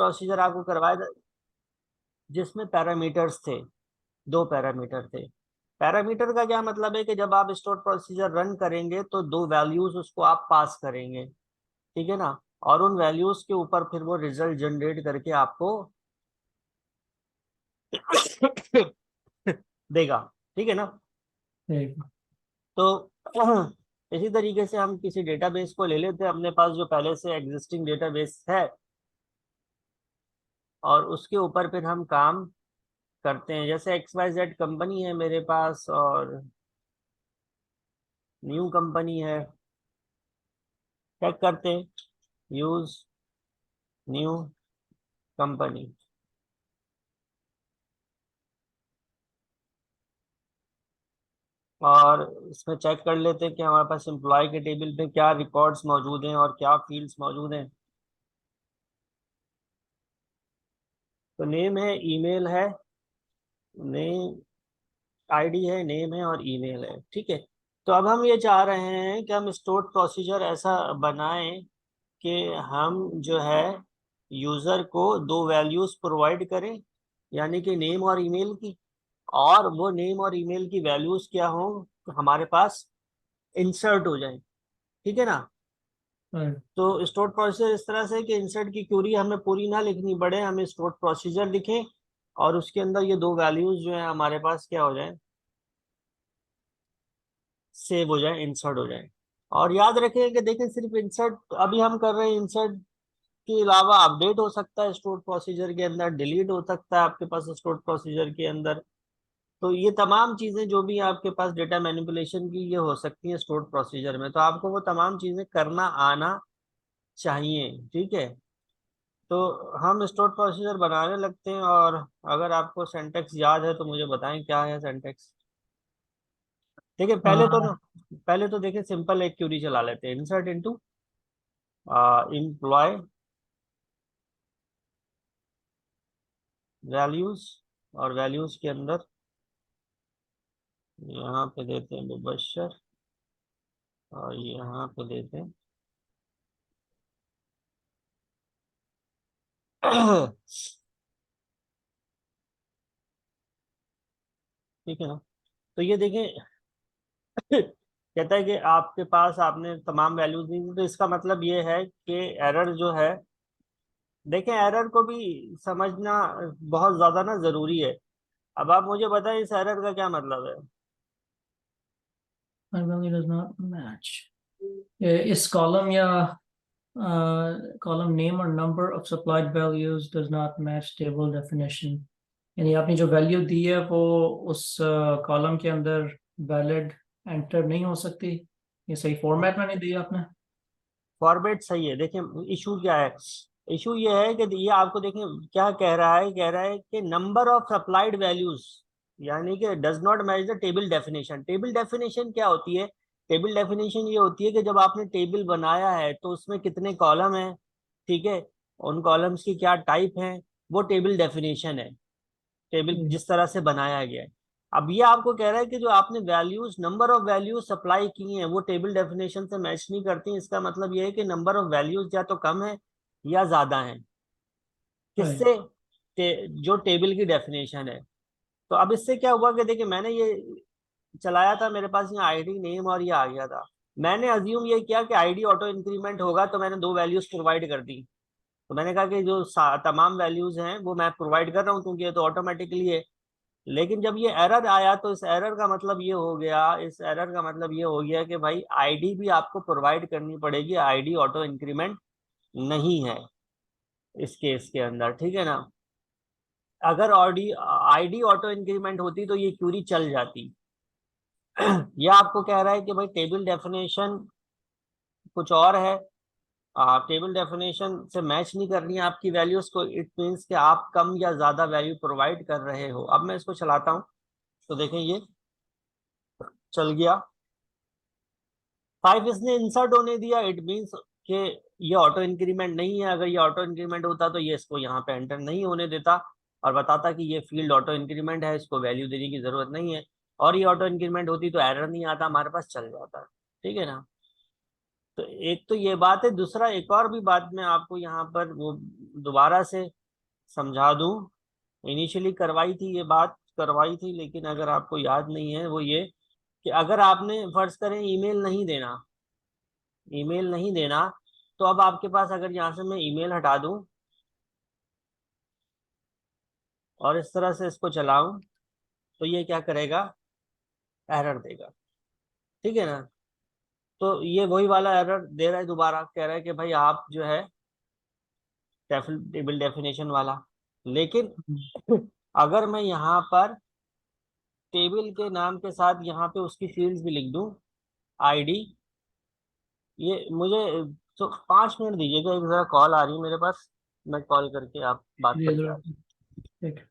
Procedure आपको करवाया था जिसमें पैरामीटर्स थे, 2 पैरामीटर थे। पैरामीटर का क्या मतलब है कि जब आप स्टोर प्रोसीजर रन करेंगे तो 2 वैल्यूज उसको आप पास करेंगे, ठीक है ना, और उन वैल्यूज के ऊपर फिर वो रिजल्ट जनरेट करके आपको देगा, ठीक है ना। ठीक। तो इसी तरीके से हम किसी डेटाबेस को ले लेते हैं अपने पास जो पहले से एग्जिस्टिंग डेटाबेस है, और उसके ऊपर फिर हम काम करते हैं। जैसे XYZ कंपनी है मेरे पास और न्यू कंपनी है, चेक करते हैं, यूज न्यू कंपनी। और इसमें चेक कर लेते हैं कि हमारे पास एम्प्लॉय के टेबल पे क्या रिकॉर्ड्स मौजूद हैं और क्या फील्ड्स मौजूद हैं। तो नेम है, ईमेल है, नेम आईडी है, नेम है और ईमेल है, ठीक है। तो अब हम ये चाह रहे हैं कि हम स्टोर प्रोसीजर ऐसा बनाएं कि हम जो है यूजर को 2 वैल्यूज प्रोवाइड करें, यानी कि नेम और ईमेल की, और वो नेम और ईमेल की वैल्यूज क्या हो तो हमारे पास इंसर्ट हो जाए, ठीक है ना। right। तो स्टोर प्रोसीजर इस तरह से कि इंसर्ट की क्यूरी हमें पूरी ना लिखनी पड़े, हमें स्टोर प्रोसीजर लिखें और उसके अंदर ये 2 वैल्यूज जो है हमारे पास क्या हो जाए, सेव हो जाए, इंसर्ट हो जाए। और याद रखें कि देखें सिर्फ इंसर्ट अभी हम कर रहे हैं, इंसर्ट के अलावा अपडेट हो सकता है स्टोर प्रोसीजर के अंदर, डिलीट हो सकता है आपके पास स्टोर प्रोसीजर के अंदर। तो ये तमाम चीजें जो भी आपके पास डेटा मैनिपुलेशन की ये हो सकती है स्टोर प्रोसीजर में, तो आपको वो तमाम चीजें करना आना चाहिए, ठीक है। तो हम स्टोर प्रोसीजर बनाने लगते हैं, और अगर आपको सिंटैक्स याद है तो मुझे बताएं क्या है सिंटैक्स। देखिए पहले तो ना, पहले तो देखिए सिंपल एक क्यूरी चला लेते हैं, इंसर्ट इनटू एम्प्लॉय वैल्यूज, और वैल्यूज के अंदर यहाँ पे देते हैं मुबशर, और यहाँ पे देते हैं ठीक है ना। तो ये देखें कहता है कि आपके पास आपने तमाम वैल्यूज दी थी, तो इसका मतलब ये है कि एरर जो है, देखें एरर को भी समझना बहुत ज्यादा ना जरूरी है। अब आप मुझे बताएं इस एरर का क्या मतलब है। value does not match। इस कॉलम या कॉलम नेम और number of supplied values does not match table definition. यानी आपने जो वैल्यू दी है वो उस कॉलम के अंदर वैलिड एंटर नहीं हो सकती। ये सही फॉर्मेट में नहीं दिया आपने। फॉर्मेट सही है, देखें इशू क्या है, इशू ये है कि ये आपको देखें क्या कह रहा है, कह रहा है कि नंबर ऑफ सप्लाइड वैल्यूज, यानी कि does not match the table definition. Table definition क्या होती है, टेबल डेफिनेशन ये होती है कि जब आपने टेबल बनाया है तो उसमें कितने कॉलम हैं, ठीक है, उन कॉलम्स की क्या टाइप है, वो टेबल डेफिनेशन है, टेबल जिस तरह से बनाया गया है। अब ये आपको कह रहा है कि जो आपने values, number of values supply की हैं वो टेबल डेफिनेशन से मैच नहीं करती। इसका मतलब ये है कि नंबर ऑफ वैल्यूज या तो कम है या ज्यादा है, राइट। किससे, जो टेबल की डेफिनेशन है। तो अब इससे क्या हुआ कि देखिए मैंने ये चलाया था, मेरे पास ये आईडी नेम और ये आ गया था, मैंने अज्यूम ये किया कि आईडी ऑटो इंक्रीमेंट होगा, तो मैंने 2 वैल्यूज प्रोवाइड कर दी। तो मैंने कहा कि जो तमाम वैल्यूज हैं वो मैं प्रोवाइड कर रहा हूँ क्योंकि ये तो ऑटोमेटिकली है। लेकिन जब ये एरर आया तो इस एरर का मतलब ये हो गया, इस एरर का मतलब ये हो गया कि भाई आईडी भी आपको प्रोवाइड करनी पड़ेगी, आईडी ऑटो इंक्रीमेंट नहीं है इस केस के अंदर, ठीक है ना। अगर आईडी ऑटो इंक्रीमेंट होती तो ये क्यूरी चल जाती। ये आपको कह रहा है कि भाई टेबल डेफिनेशन कुछ और है, टेबल डेफिनेशन से मैच नहीं कर रही है आपकी वैल्यूज को, इट मीन्स कि आप कम या ज्यादा वैल्यू प्रोवाइड कर रहे हो। अब मैं इसको चलाता हूँ तो देखें ये चल गया, 5 इसने इंसर्ट होने दिया, इट मीन्स कि ये ऑटो इंक्रीमेंट नहीं है। अगर ये ऑटो इंक्रीमेंट होता तो ये इसको यहाँ पे एंटर नहीं होने देता और बताता कि ये फील्ड ऑटो इंक्रीमेंट है, इसको वैल्यू देने की जरूरत नहीं है। और ये ऑटो इंक्रीमेंट होती तो एरर नहीं आता, हमारे पास चल जाता, ठीक है ना। तो एक तो ये बात है, दूसरा एक और भी बात मैं आपको यहाँ पर वो दोबारा से समझा दूं। इनिशियली करवाई थी ये बात, करवाई थी, लेकिन अगर आपको याद नहीं है, वो ये कि अगर आपने फर्ज करें ईमेल नहीं देना, ईमेल नहीं देना, तो अब आपके पास अगर यहाँ से मैं ईमेल हटा दूं और इस तरह से इसको चलाऊं, तो ये क्या करेगा, एरर देगा। ठीक है ना। तो ये वही वाला एरर दे रहा है, दोबारा कह रहा है कि भाई आप जो है टेबल डेफिनेशन वाला। लेकिन अगर मैं यहाँ पर टेबल के नाम के साथ यहाँ पे उसकी फील्ड्स भी लिख दूं, आईडी, ये मुझे, तो 5 मिनट दीजिएगा, एक जरा कॉल आ रही है मेरे पास, मैं कॉल करके आप बात जी करते हैं। जरूर, ठीक।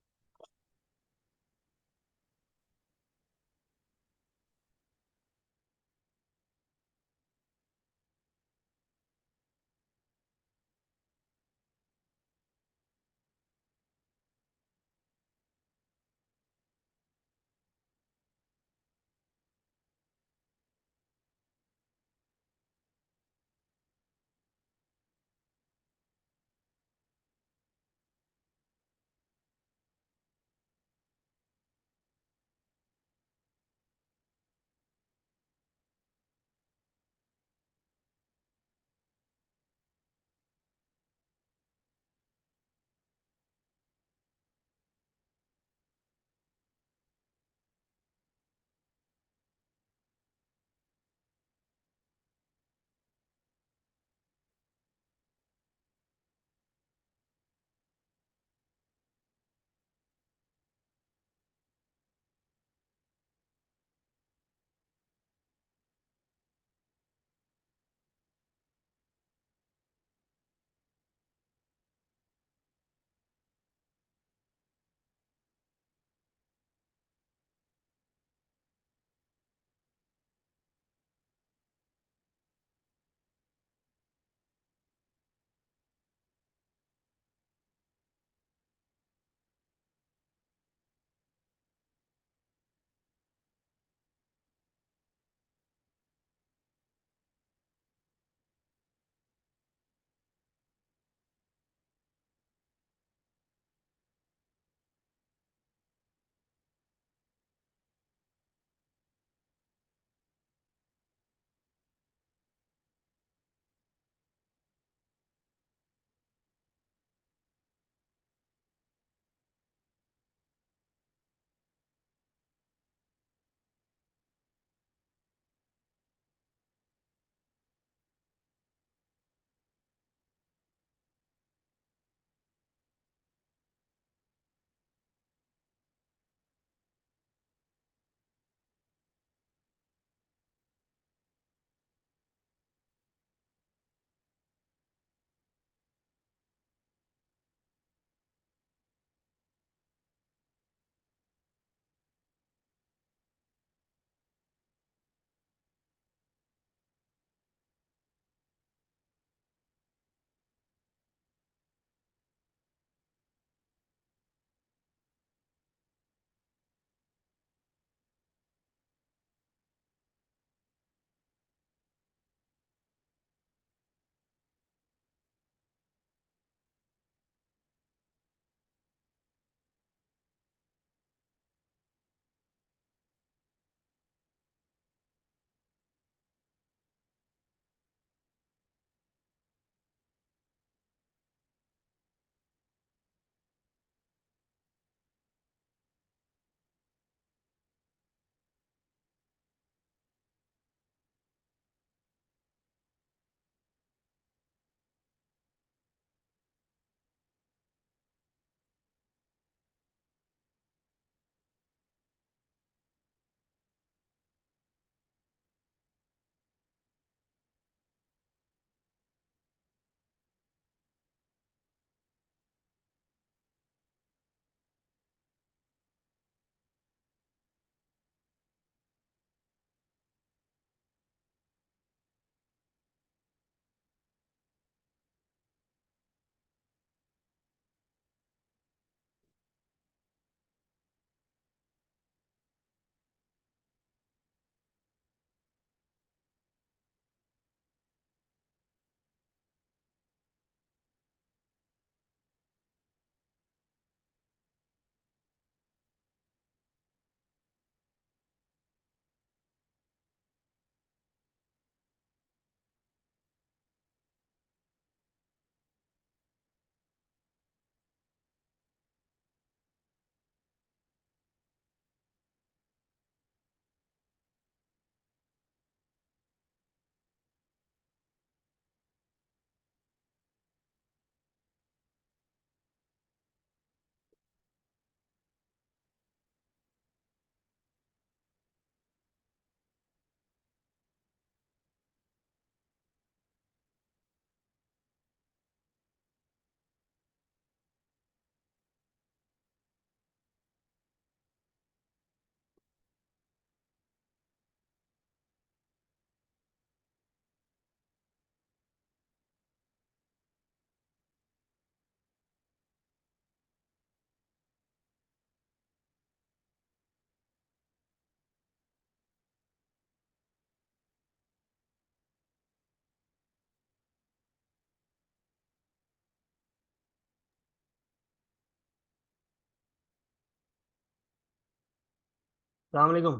अस्सलाम वालेकुम।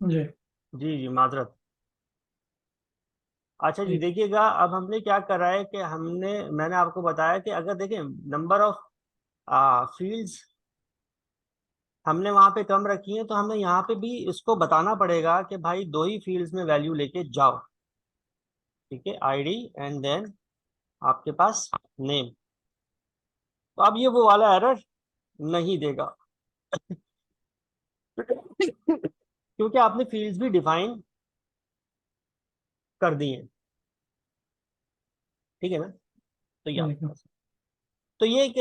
जी। जी जी, माजरत। अच्छा जी, ठीक। देखिएगा अब हमने क्या करा है कि मैंने आपको बताया कि अगर देखें नंबर ऑफ फील्ड्स हमने वहां पे कम रखी है, तो हमें यहाँ पे भी इसको बताना पड़ेगा कि भाई दो ही फील्ड्स में वैल्यू लेके जाओ। ठीक है, आईडी एंड देन आपके पास नेम। तो अब ये वो वाला एरर नहीं देगा क्योंकि आपने फील्ड्स भी डिफाइन कर दी हैं। ठीक है ना? तो ये ठीक आपके है। पास, तो ये एक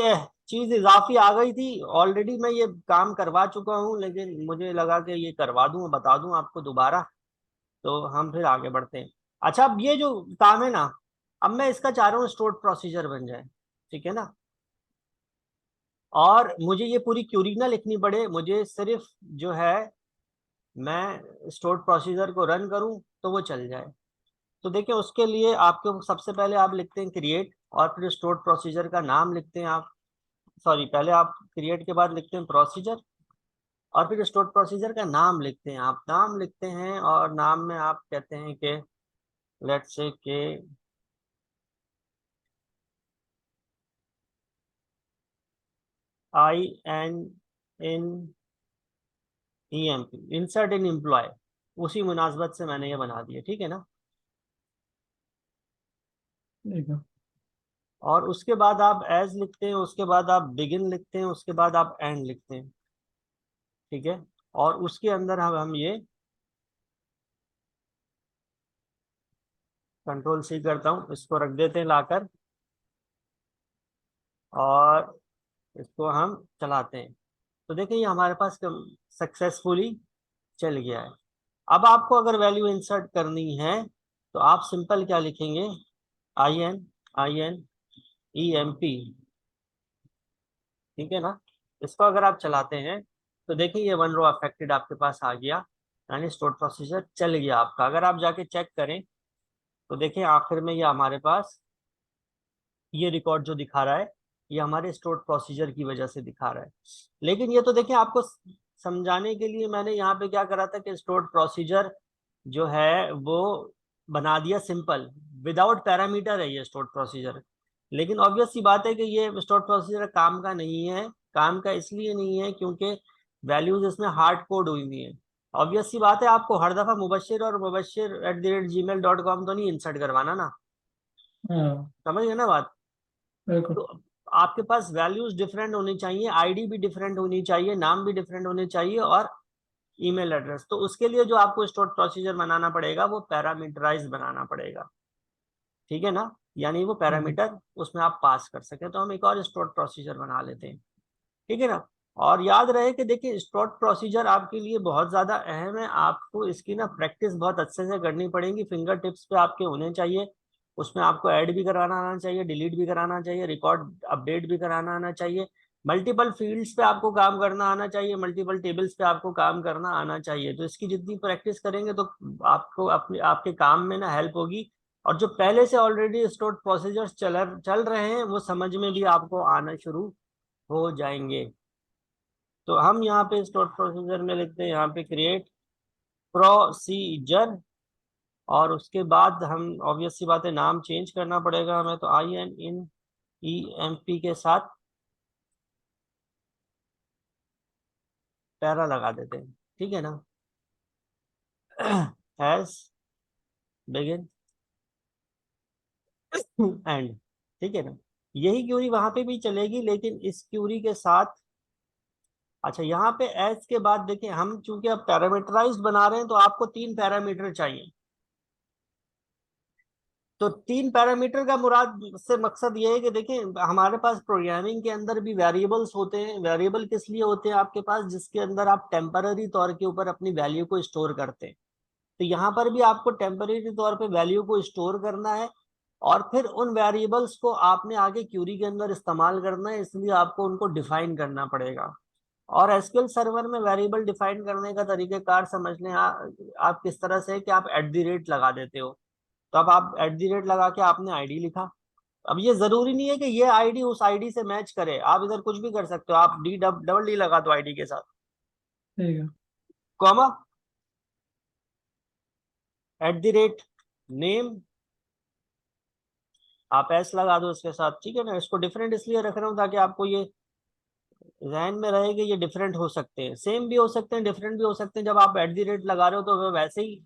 चीज इजाफी आ गई थी। ऑलरेडी मैं ये काम करवा चुका हूँ, लेकिन मुझे लगा कि ये करवा दूं, बता दूं आपको दोबारा, तो हम फिर आगे बढ़ते हैं। अच्छा, अब ये जो काम है ना, अब मैं इसका चाह रहा हूँ स्टोर्ड प्रोसीजर बन जाए। ठीक है ना? और मुझे ये पूरी क्यूरी ना लिखनी पड़े, मुझे सिर्फ जो है मैं स्टोर्ड प्रोसीजर को रन करूं तो वो चल जाए। तो देखिए, उसके लिए आपको सबसे पहले आप लिखते हैं क्रिएट, और फिर स्टोर्ड प्रोसीजर का नाम लिखते हैं आप। सॉरी, पहले आप क्रिएट के बाद लिखते हैं प्रोसीजर, और फिर स्टोर्ड प्रोसीजर का नाम लिखते हैं। आप नाम लिखते हैं और नाम में आप कहते हैं कि लेट्स से के INNEMP, इंसर्ट इन एम्प्लॉय। उसी मुनासबत से मैंने ये बना दिया। ठीक है ना? ठीक है। और उसके बाद आप एज लिखते हैं, उसके बाद आप बिगिन लिखते हैं, उसके बाद आप एंड लिखते हैं। ठीक है? और उसके अंदर हम ये कंट्रोल सी करता हूँ, इसको रख देते हैं लाकर, और इसको हम चलाते हैं। तो देखिए, ये हमारे पास सक्सेसफुली चल गया है। अब आपको अगर वैल्यू इंसर्ट करनी है, तो आप सिंपल क्या लिखेंगे, INEMP। ठीक है ना? इसको अगर आप चलाते हैं, तो देखिए ये वन रो अफेक्टेड आपके पास आ गया, यानी स्टोर प्रोसीजर चल गया आपका। अगर आप जाके चेक करें, तो देखिए आखिर में ये हमारे पास ये रिकॉर्ड जो दिखा रहा है, ये हमारे स्टोर प्रोसीजर की वजह से दिखा रहा है। लेकिन ये तो देखिए, आपको समझाने के लिए मैंने यहाँ पे क्या करा था कि स्टोर प्रोसीजर जो है वो बना दिया सिंपल, विदाउट पैरामीटर है ये स्टोर प्रोसीजर। लेकिन ऑब्वियस सी बात है कि ये स्टोर प्रोसीजर काम का नहीं है। काम का इसलिए नहीं है क्योंकि वैल्यूज इसमें हार्ड कोड हुई हुई है। ऑब्वियस सी बात है, आपको हर दफा मुबशिर और मुबशिर@gmail.com तो नहीं इंसर्ट करवाना ना। हाँ। समझ गए ना बात? बिल्कुल। तो आपके पास वैल्यूज डिफरेंट होनी चाहिए, आईडी भी डिफरेंट होनी चाहिए, नाम भी डिफरेंट होने चाहिए, और ईमेल एड्रेस। तो उसके लिए जो आपको स्टोर प्रोसीजर बनाना पड़ेगा, वो पैरामीटराइज बनाना पड़ेगा। ठीक है ना? यानी वो ठीक है। पैरामीटर उसमें आप पास कर सके। तो हम एक और स्टोर प्रोसीजर बना लेते हैं। ठीक है ना? और याद रहे कि देखिए, स्टोर प्रोसीजर आपके लिए बहुत ज्यादा अहम है। आपको इसकी ना प्रैक्टिस बहुत अच्छे से करनी पड़ेगी, फिंगर टिप्स पे आपके होने चाहिए। उसमें आपको ऐड भी कराना आना चाहिए, डिलीट भी कराना चाहिए, रिकॉर्ड अपडेट भी कराना आना चाहिए, मल्टीपल फील्ड्स पे आपको काम करना आना चाहिए, मल्टीपल टेबल्स पे आपको काम करना आना चाहिए। तो इसकी जितनी प्रैक्टिस करेंगे, तो आपको अपने आपके काम में ना हेल्प होगी। और जो पहले से ऑलरेडी स्टोर प्रोसीजर्स चल रहे हैं, वो समझ में भी आपको आना शुरू हो जाएंगे। तो हम यहाँ पे स्टोर प्रोसीजर में लिखते हैं, यहाँ पे क्रिएट प्रोसीजर, और उसके बाद हम ऑब्वियस सी बात है, नाम चेंज करना पड़ेगा हमें। तो INEMP के साथ पैरा लगा देते हैं। ठीक है ना? Has begin and. ठीक है ना? यही क्यूरी वहां पे भी चलेगी, लेकिन इस क्यूरी के साथ, अच्छा यहाँ पे एज के बाद देखिए, हम चूंकि अब पैरामीटराइज्ड बना रहे हैं, तो आपको 3 पैरामीटर चाहिए। तो 3 पैरामीटर का मुराद से मकसद ये है कि देखिए, हमारे पास प्रोग्रामिंग के अंदर भी वेरिएबल्स होते हैं। वेरिएबल किस लिए होते हैं आपके पास? जिसके अंदर आप टेम्पररी तौर के ऊपर अपनी वैल्यू को स्टोर करते हैं। तो यहाँ पर भी आपको टेम्पररी तौर पे वैल्यू को स्टोर करना है, और फिर उन वेरिएबल्स को आपने आगे क्यूरी के अंदर इस्तेमाल करना है, इसलिए आपको उनको डिफाइन करना पड़ेगा। और एसक्यूएल सर्वर में वेरिएबल डिफाइन करने का तरीकेकार समझ लें आप किस तरह से, कि आप @@ लगा देते हो। तो अब आप @ लगा के आपने आईडी लिखा। अब ये जरूरी नहीं है कि ये आईडी उस आईडी से मैच करे, आप इधर कुछ भी कर सकते हो। आप D डबल D लगा दो आईडी के साथ। ठीक है। कॉमा, @ नेम, आप एस लगा दो इसके साथ, ठीक है ना। इसको डिफरेंट इसलिए रख रहा हूँ ताकि आपको ये जहन में रहे कि ये डिफरेंट हो सकते हैं, सेम भी हो सकते हैं, डिफरेंट भी हो सकते हैं। जब आप @ लगा रहे हो तो वह वैसे ही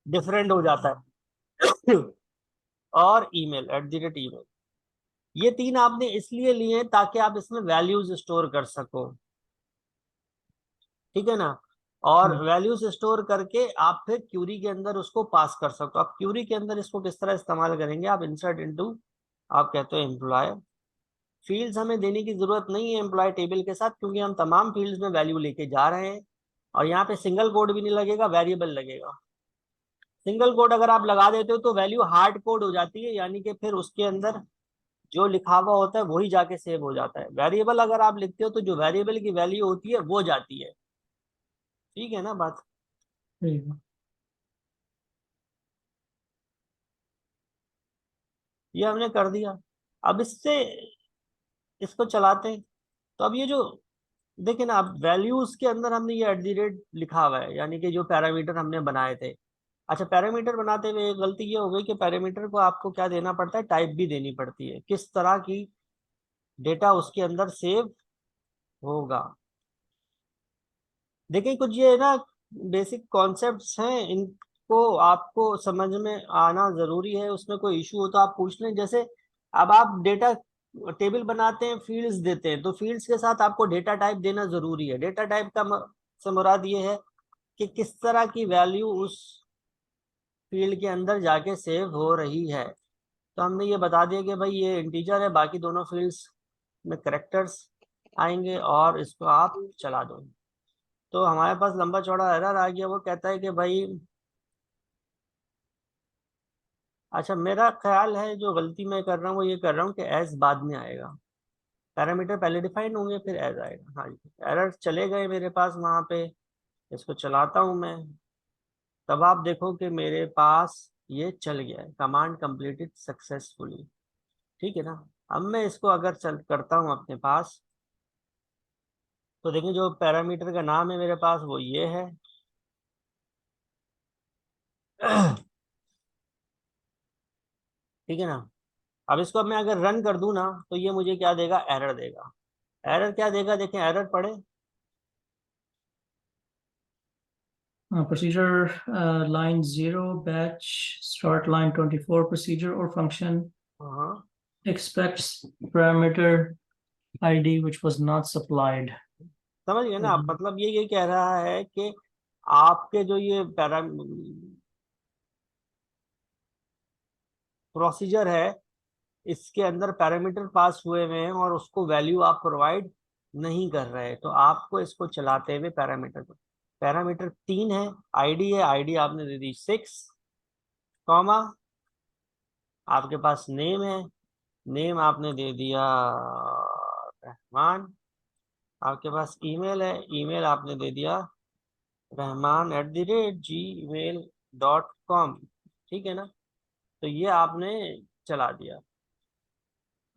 डिफरेंट हो जाता है। और ईमेल, @email, ये तीन आपने इसलिए लिए हैं ताकि आप इसमें वैल्यूज स्टोर कर सको, ठीक है ना। और वैल्यूज स्टोर करके आप फिर क्यूरी के अंदर उसको पास कर सको। आप क्यूरी के अंदर इसको किस तरह इस्तेमाल करेंगे, आप इंसर्ट इनटू, आप कहते हो एम्प्लॉय, फील्ड्स हमें देने की जरूरत नहीं है एम्प्लॉय टेबल के साथ, क्योंकि हम तमाम फील्ड्स में वैल्यू लेके जा रहे हैं। और यहाँ पे सिंगल कोड भी नहीं लगेगा, वेरिएबल लगेगा। सिंगल कोड अगर आप लगा देते हो तो वैल्यू हार्ड कोड हो जाती है, यानी कि फिर उसके अंदर जो लिखा हुआ होता है वही जाके सेव हो जाता है। वेरिएबल अगर आप लिखते हो तो जो वेरिएबल की वैल्यू होती है वो जाती है, ठीक है ना बात। ठीक है। ये हमने कर दिया। अब इससे इसको चलाते हैं। तो अब ये जो देखिए ना, अब वैल्यूज के अंदर हमने ये @ लिखा हुआ है, यानी कि जो पैरामीटर हमने बनाए थे। अच्छा, पैरामीटर बनाते हुए एक गलती ये हो गई कि पैरामीटर को आपको क्या देना पड़ता है, टाइप भी देनी पड़ती है, किस तरह की डेटा उसके अंदर सेव होगा। देखिए कुछ ये ना बेसिक कॉन्सेप्ट्स हैं, इनको आपको समझ में आना जरूरी है। उसमें कोई इशू हो तो आप पूछ लें। जैसे अब आप डेटा टेबल बनाते हैं, फील्ड्स देते हैं, तो फील्ड्स के साथ आपको डेटा टाइप देना जरूरी है। डेटा टाइप का से मुराद ये है कि किस तरह की वैल्यू उस फील्ड के अंदर जाके सेव हो रही है। तो हमने ये बता दिया कि भाई ये इंटीजर है, बाकी दोनों फील्ड्स में करेक्टर्स आएंगे, और इसको आप चला दो। तो हमारे पास लंबा चौड़ा एरर आ गया। वो कहता है कि भाई, अच्छा मेरा ख्याल है जो गलती मैं कर रहा हूँ वो ये कर रहा हूँ कि एज बाद में आएगा, पैरामीटर पहले डिफाइन होंगे फिर एज आएगा। हाँ जी, एरर चले गए मेरे पास वहां पे। इसको चलाता हूँ मैं, तब आप देखो कि मेरे पास ये चल गया है, कमांड कंप्लीटेड सक्सेसफुली, ठीक है ना। अब मैं इसको अगर चल करता हूँ अपने पास, तो देखिए जो पैरामीटर का नाम है मेरे पास वो ये है। ठीक है ना। अब इसको मैं अगर रन कर दूं ना, तो ये मुझे क्या देगा, एरर देगा। एरर क्या देगा, देखें एरर पढ़े। Procedure line 0 batch start line 24 procedure or function हाँ, expects parameter ID which was not supplied. समझ गए ना आप। मतलब ये कह रहा है कि आपके जो ये प्रोसीजर है, इसके अंदर पैरामीटर पास हुए हुए हैं और उसको वैल्यू आप प्रोवाइड नहीं कर रहे। तो आपको इसको चलाते हुए पैरामीटर को, पैरामीटर 3 है, आईडी है, आईडी आपने दे दी 6, कॉमा, आपके पास नेम है, नेम आपने दे दिया रहमान, आपके पास ईमेल है, ईमेल आपने दे दिया rahman@gmail.com, ठीक है ना। तो ये आपने चला दिया।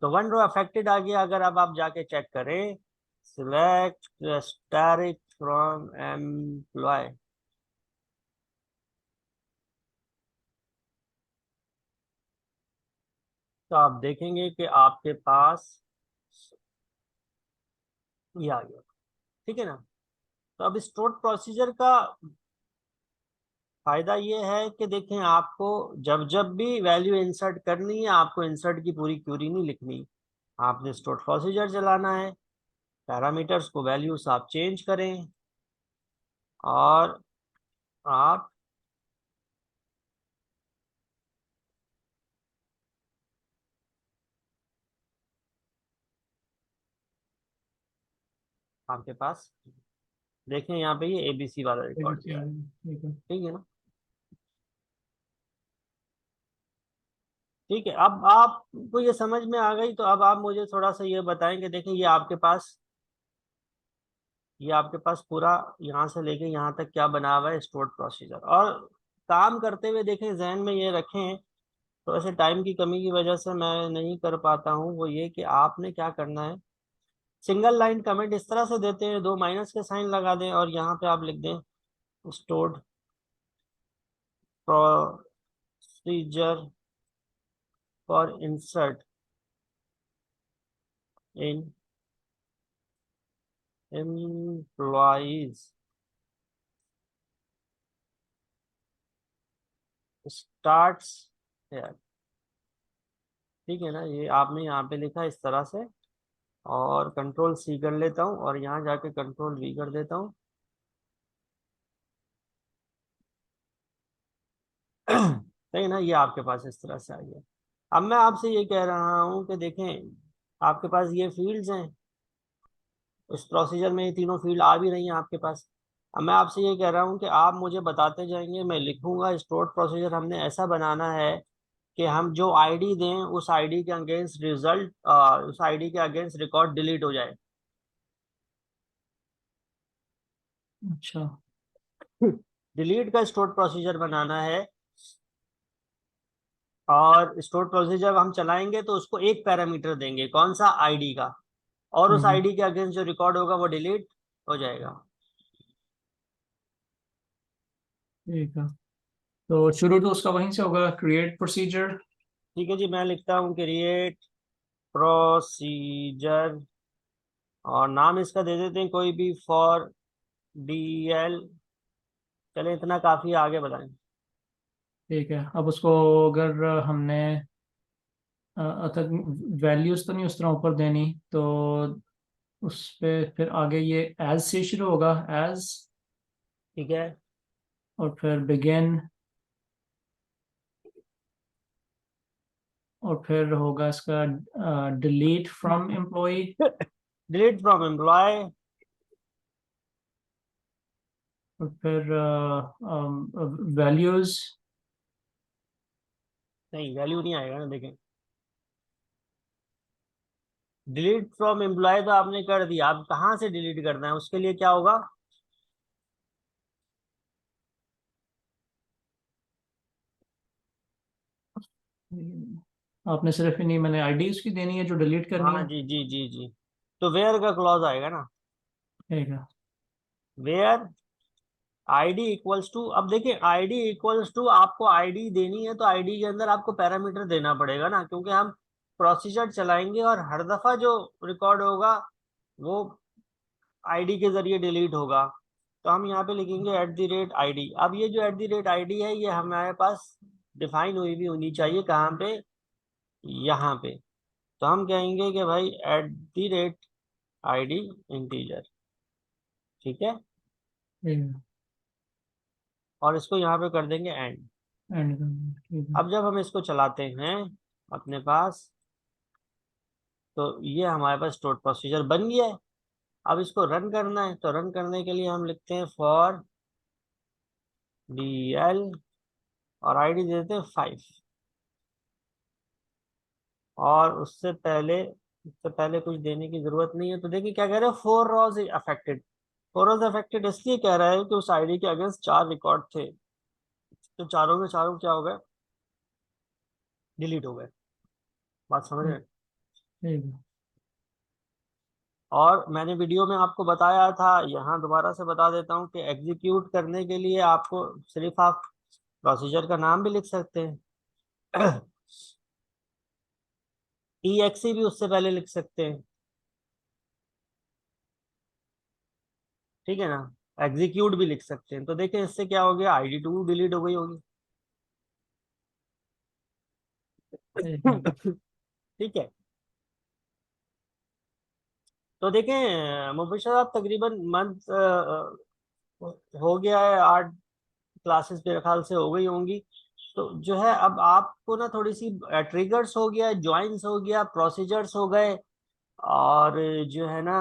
तो 1 रो अफेक्टेड आ गया। अगर अब आप जाके चेक करें, सिलेक्ट स्टैटिक फ्रॉम एम्प्लॉय, तो आप देखेंगे कि आपके पास ये आ गया, ठीक है ना। तो अब स्टोर प्रोसीजर का फायदा ये है कि देखें, आपको जब जब भी वैल्यू इंसर्ट करनी है, आपको इंसर्ट की पूरी क्यूरी नहीं लिखनी, आपने स्टोर प्रोसीजर चलाना है। पैरामीटर्स को वैल्यूज आप चेंज करें, और आप आपके पास देखें यहाँ पे ये ABC वाला रिकॉर्ड ठीक दिया है, है। ठीक है ना। ठीक है, अब आपको ये समझ में आ गई। तो अब आप मुझे थोड़ा सा ये बताएंगे। देखें ये आपके पास पूरा यहाँ से लेके यहाँ तक क्या बना हुआ है, स्टोर्ड प्रोसीजर। और काम करते हुए देखें, जहन में ये रखें, तो ऐसे टाइम की कमी की वजह से मैं नहीं कर पाता हूँ, वो ये कि आपने क्या करना है, सिंगल लाइन कमेंट इस तरह से देते हैं, 2 माइनस के साइन लगा दें और यहाँ पे आप लिख दें stored procedure for insert in employees starts here। ठीक है ना, ये आपने यहाँ पे लिखा इस तरह से, और कंट्रोल सी कर लेता हूँ और यहाँ जाके कंट्रोल वी कर देता हूँ। सही है ना, ये आपके पास इस तरह से आ गया। अब मैं आपसे ये कह रहा हूँ कि देखें, आपके पास ये फील्ड्स हैं, उस प्रोसीजर में ये तीनों फील्ड आ भी रही हैं आपके पास। अब मैं आपसे ये कह रहा हूँ कि आप मुझे बताते जाएंगे, मैं लिखूंगा स्टोर्ड प्रोसीजर हमने ऐसा बनाना है कि हम जो आईडी दें उस आईडी के अगेंस्ट रिजल्ट, उस आईडी के अगेंस्ट रिकॉर्ड डिलीट हो जाए। अच्छा। डिलीट का स्टोर्ड प्रोसीजर बनाना है, और स्टोर्ड प्रोसीजर जब हम चलाएंगे तो उसको एक पैरामीटर देंगे, कौन सा, आईडी का, और उस हम्म। आईडी के अगेंस्ट जो रिकॉर्ड होगा वो डिलीट हो जाएगा। ठीक है, तो शुरू तो उसका वहीं से होगा, क्रिएट प्रोसीजर। ठीक है जी, मैं लिखता हूँ क्रिएट प्रोसीजर, और नाम इसका दे देते हैं कोई भी, फॉर डीएल। चले इतना काफी है, आगे बताएं। ठीक है, अब उसको अगर हमने तक वैल्यूज तो नहीं उस तरह ऊपर देनी, तो उस पे फिर आगे ये एज से शुरू होगा, एज, ठीक है। और फिर बिगिन, और फिर होगा इसका delete from employ, delete from employ. और फिर वैल्यूज। नहीं, वैल्यू नहीं आएगा ना, देखें, डिलीट फ्रॉम एम्प्लॉय तो आपने कर दिया, अब कहाँ से डिलीट करना है उसके लिए क्या होगा। आपने सिर्फ ही नहीं, मैंने आईडी उसकी देनी है जो डिलीट करनी हाँ है। जी जी जी जी, तो वेयर का क्लॉज आएगा ना, ठीक है। Where ID equals to. अब देखिए, आईडी इक्वल्स टू, आपको आईडी देनी है तो आईडी के अंदर आपको पैरामीटर देना पड़ेगा ना, क्योंकि हम प्रोसीजर चलाएंगे और हर दफा जो रिकॉर्ड होगा वो आईडी के जरिए डिलीट होगा। तो हम यहाँ पे लिखेंगे @ID। अब ये जो @ID है, ये हमारे पास डिफाइन हुई भी होनी चाहिए, कहाँ पे, यहाँ पे। तो हम कहेंगे कि भाई @ID इंटीजर, ठीक है, ठीक है, और इसको यहाँ पे कर देंगे एंड। एंड करना, ठीक है। अब जब हम इसको चलाते हैं अपने पास, तो ये हमारे पास स्टोर प्रोसीजर बन गया है। अब इसको रन करना है, तो रन करने के लिए हम लिखते हैं फॉर DL, और आईडी दे देते हैं 5, और उससे पहले कुछ देने की जरूरत नहीं है। तो देखिए क्या कह रहे हैं, 4 रॉज अफेक्टेड। 4 रॉज अफेक्टेड इसलिए कह रहा है कि उस आईडी के अगेंस्ट 4 रिकॉर्ड थे, तो चारों के चारों क्या हो गए, डिलीट हो गए। बात समझ रहे ठीक हैं। ठीक है। और मैंने वीडियो में आपको बताया था, यहाँ दोबारा से बता देता हूँ कि एग्जीक्यूट करने के लिए आपको सिर्फ आप प्रोसीजर का नाम भी लिख सकते हैं। EXE भी उससे पहले लिख सकते हैं, ठीक है ना, एग्जीक्यूट भी लिख सकते हैं। तो देखिए इससे क्या हो गया, ID2 डिलीट हो गई होगी। ठीक है। ठीक है। तो देखें मुबशर साहब, तकरीबन मंथ हो गया है, 8 क्लासेस मेरे ख्याल से हो गई होंगी। तो जो है अब आपको ना थोड़ी सी ट्रिगर्स हो गया, ज्वाइंस हो गया, प्रोसीजर्स हो गए, और जो है ना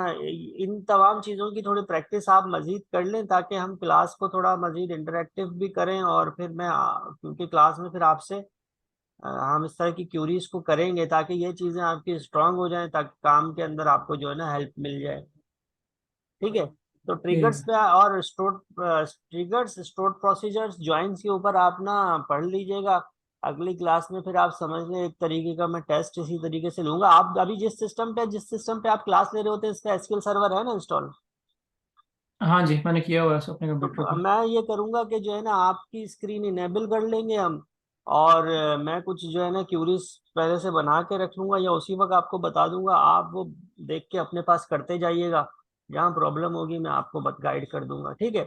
इन तमाम चीज़ों की थोड़ी प्रैक्टिस आप मजीद कर लें, ताकि हम क्लास को थोड़ा मजीद इंटरेक्टिव भी करें। और फिर मैं क्योंकि क्लास में फिर आपसे हम इस तरह की क्यूरीज को करेंगे, ताकि ये चीज़ें आपकी स्ट्रांग हो जाएं, ताकि काम के अंदर आपको जो है ना हेल्प मिल जाए। ठीक है। तो ठीक ट्रिगर्स है। पे और स्टोर्ड प्रोसीजर्स ज्वाइंस के ऊपर आप ना पढ़ लीजिएगा। अगली क्लास में फिर आप समझ लें, एक तरीके का मैं टेस्ट इसी तरीके से लूंगा। आप अभी जिस सिस्टम पे आप क्लास ले रहे होते हैं, इसका SQL सर्वर है ना इंस्टॉल। हाँ जी, मैंने किया हुआ है अपने कंप्यूटर तो पे। मैं ये करूंगा कि जो है ना आपकी स्क्रीन इनेबल कर लेंगे हम, और मैं कुछ जो है ना क्यूरीज पहले से बना के रख लूंगा, या उसी वक्त आपको बता दूंगा, आप वो देख के अपने पास करते जाइएगा। जहाँ प्रॉब्लम होगी मैं आपको गाइड कर दूंगा, ठीक है।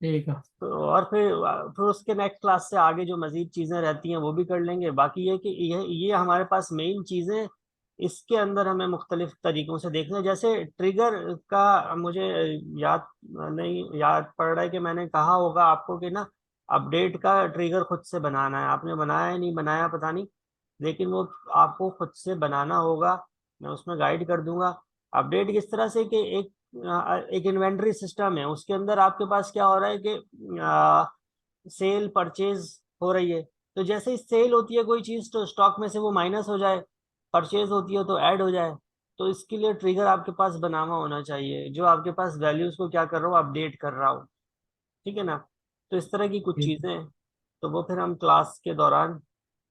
ठीक है। तो और फिर उसके नेक्स्ट क्लास से आगे जो मजीद चीजें रहती हैं वो भी कर लेंगे। बाकी ये कि ये हमारे पास मेन चीजें, इसके अंदर हमें मुख्तलिफ तरीकों से देखना है। जैसे ट्रिगर का मुझे याद नहीं, याद पड़ रहा है कि मैंने कहा होगा आपको कि ना अपडेट का ट्रिगर खुद से बनाना है। आपने बनाया है नहीं बनाया पता नहीं, लेकिन वो आपको खुद से बनाना होगा। मैं उसमें गाइड कर दूंगा। अपडेट किस तरह से कि एक इन्वेंटरी सिस्टम है, उसके अंदर आपके पास क्या हो रहा है कि सेल परचेज हो रही है। तो जैसे ही सेल होती है कोई चीज तो स्टॉक में से वो माइनस हो जाए, परचेज होती है तो ऐड हो जाए। तो इसके लिए ट्रिगर आपके पास बना हुआ होना चाहिए जो आपके पास वैल्यूज को क्या कर रहा हो, अपडेट कर रहा हो, ठीक है ना। तो इस तरह की कुछ ठीक चीजें हैं। तो वो फिर हम क्लास के दौरान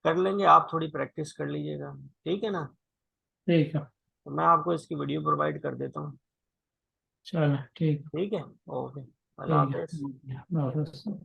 कर लेंगे, आप थोड़ी प्रैक्टिस कर लीजिएगा, ठीक है ना। ठीक है। तो मैं आपको इसकी वीडियो प्रोवाइड कर देता हूँ। चलो ठीक। ठीक है। ओके। अल्लाह ठीक हाफिज। है।